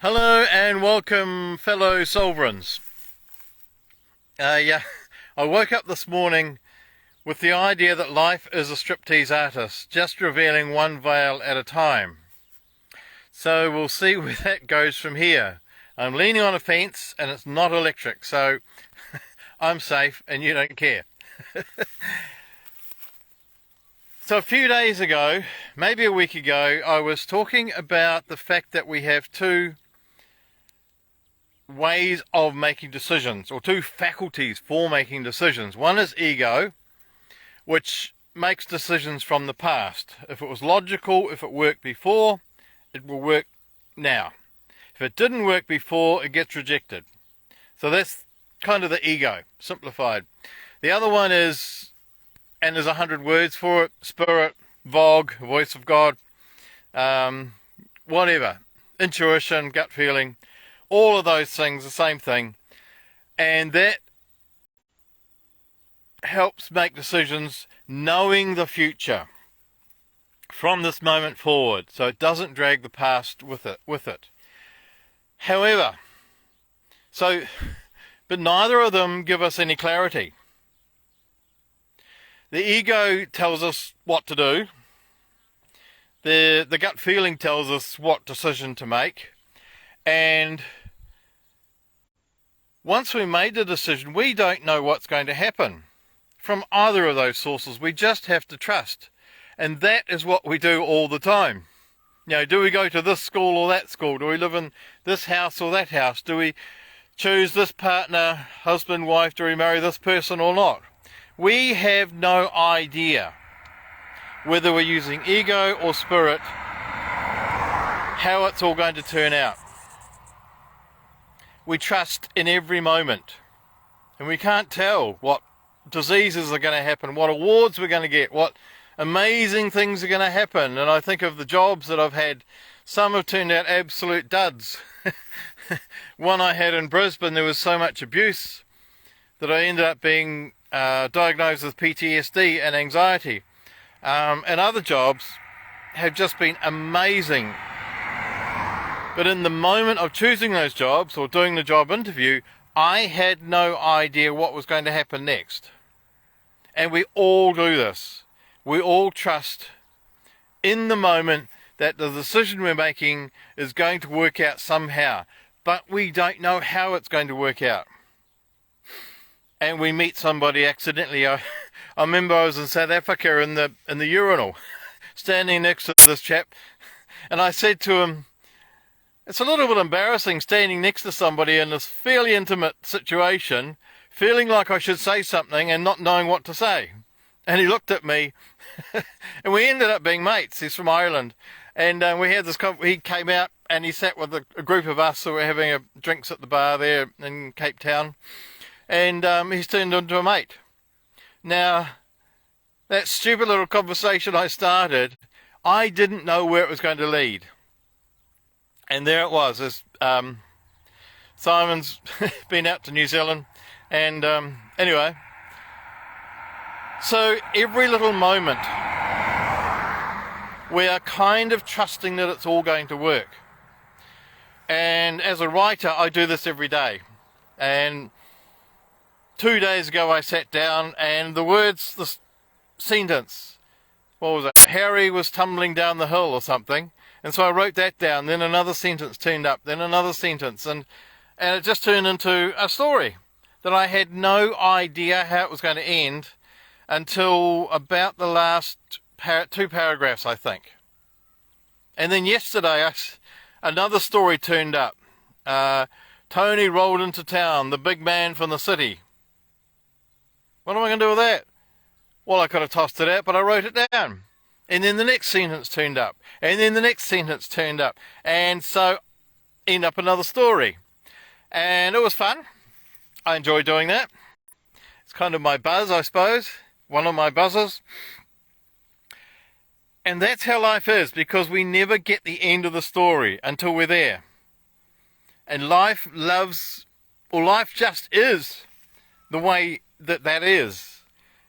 Hello and welcome, fellow sovereigns. I woke up this morning with the idea that life is a striptease artist, just revealing one veil at a time. So we'll see where that goes from here. I'm leaning on a fence and it's not electric, so I'm safe and you don't care. So a few days ago, maybe a week ago, I was talking about the fact that we have two ways of making decisions, or two faculties for making decisions. One is ego, which makes decisions from the past. If it was logical, if it worked before, it will work now. If it didn't work before, it gets rejected. So that's kind of the ego, simplified. The other one is, and there's 100 words for it, spirit, Vog, voice of God, whatever, intuition, gut feeling, all of those things, the same thing. And that helps make decisions knowing the future from this moment forward, so it doesn't drag the past with it. However, but neither of them give us any clarity. The ego tells us what to do. The gut feeling tells us what decision to make. And once we made the decision, we don't know what's going to happen from either of those sources. We just have to trust. And that is what we do all the time. You know, do we go to this school or that school? Do we live in this house or that house? Do we choose this partner, husband, wife? Do we marry this person or not? We have no idea whether we're using ego or spirit, how it's all going to turn out. We trust in every moment, and we can't tell what diseases are going to happen, what awards we're going to get, what amazing things are going to happen. And I think of the jobs that I've had, some have turned out absolute duds. One I had in Brisbane, there was so much abuse that I ended up being diagnosed with PTSD and anxiety. And other jobs have just been amazing. But in the moment of choosing those jobs or doing the job interview, I had no idea what was going to happen next. And we all do this. We all trust in the moment that the decision we're making is going to work out somehow. But we don't know how it's going to work out. And we meet somebody accidentally. I remember I was in South Africa in the urinal, standing next to this chap, and I said to him, it's a little bit embarrassing standing next to somebody in this fairly intimate situation, feeling like I should say something and not knowing what to say. And he looked at me, and we ended up being mates. He's from Ireland, and we had this. He came out and he sat with a group of us who were having drinks at the bar there in Cape Town. And he's turned into a mate. Now, that stupid little conversation I started, I didn't know where it was going to lead. And there it was. As, Simon's been out to New Zealand. And anyway, so every little moment, we are kind of trusting that it's all going to work. And as a writer, I do this every day. And 2 days ago I sat down and the sentence, what was it? Harry was tumbling down the hill or something. And so I wrote that down. Then another sentence turned up, then another sentence. And it just turned into a story that I had no idea how it was going to end until about the last two paragraphs, I think. And then yesterday, another story turned up. Tony rolled into town, the big man from the city. What am I going to do with that? Well, I could have tossed it out, but I wrote it down. And then the next sentence turned up. And then the next sentence turned up. And so, end up another story. And it was fun. I enjoy doing that. It's kind of my buzz, I suppose. One of my buzzes. And that's how life is, because we never get the end of the story until we're there. And life just is the way that is.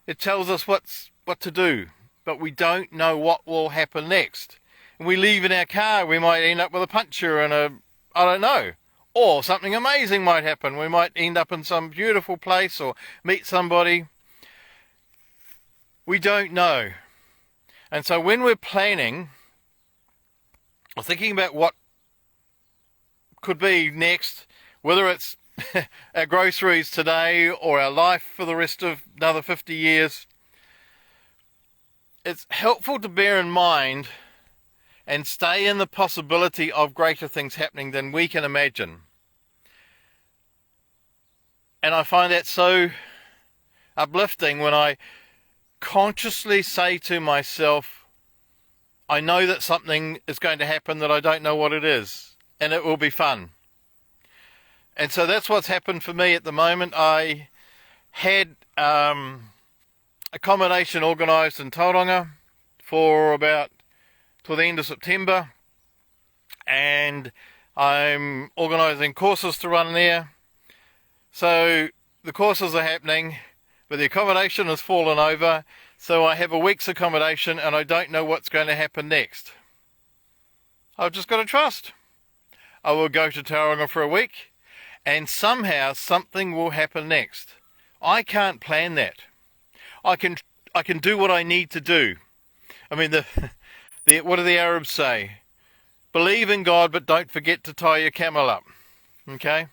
It tells us what to do, but we don't know what will happen next. And we leave in our car, we might end up with a puncture and I don't know. Or something amazing might happen. We might end up in some beautiful place or meet somebody. We don't know. And so when we're planning or thinking about what could be next, whether it's our groceries today or our life for the rest of another 50 years, it's helpful to bear in mind and stay in the possibility of greater things happening than we can imagine. And I find that so uplifting when I consciously say to myself, I know that something is going to happen that I don't know what it is, and it will be fun. And so that's what's happened for me at the moment. I had accommodation organised in Tauranga for about till the end of September, and I'm organising courses to run there. So the courses are happening, but the accommodation has fallen over, so I have a week's accommodation and I don't know what's going to happen next. I've just got to trust. I will go to Tauranga for a week and somehow something will happen next. I can't plan that. I can do what I need to do. I mean, what do the Arabs say? Believe in God, but don't forget to tie your camel up. Okay?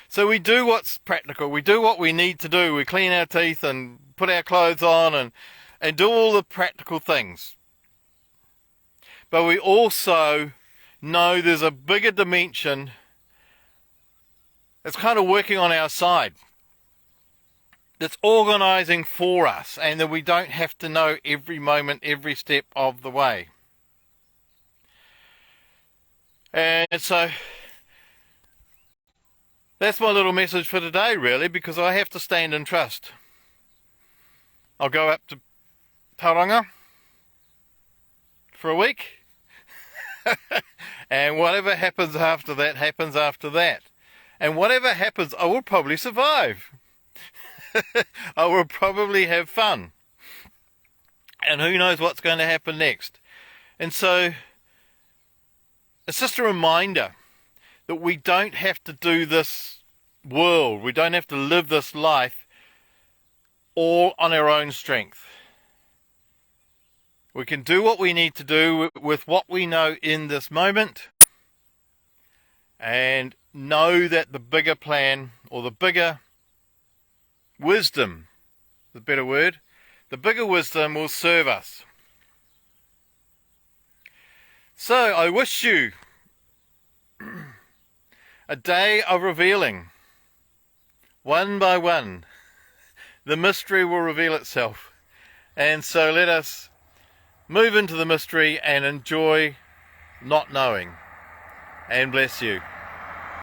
So we do what's practical. We do what we need to do. We clean our teeth and put our clothes on and do all the practical things. But we also know there's a bigger dimension that's kind of working on our side, that's organising for us, and that we don't have to know every moment, every step of the way. And so that's my little message for today, really, because I have to stand and trust. I'll go up to Tauranga for a week, and whatever happens after that, happens after that. And whatever happens, I will probably survive. I will probably have fun. And who knows what's going to happen next. And so it's just a reminder that we don't have to do this world, we don't have to live this life all on our own strength. We can do what we need to do with what we know in this moment, and know that the bigger plan, or the bigger wisdom, the better word, the bigger wisdom will serve us. So I wish you a day of revealing. One by one, the mystery will reveal itself. And so let us move into the mystery and enjoy not knowing. And bless you.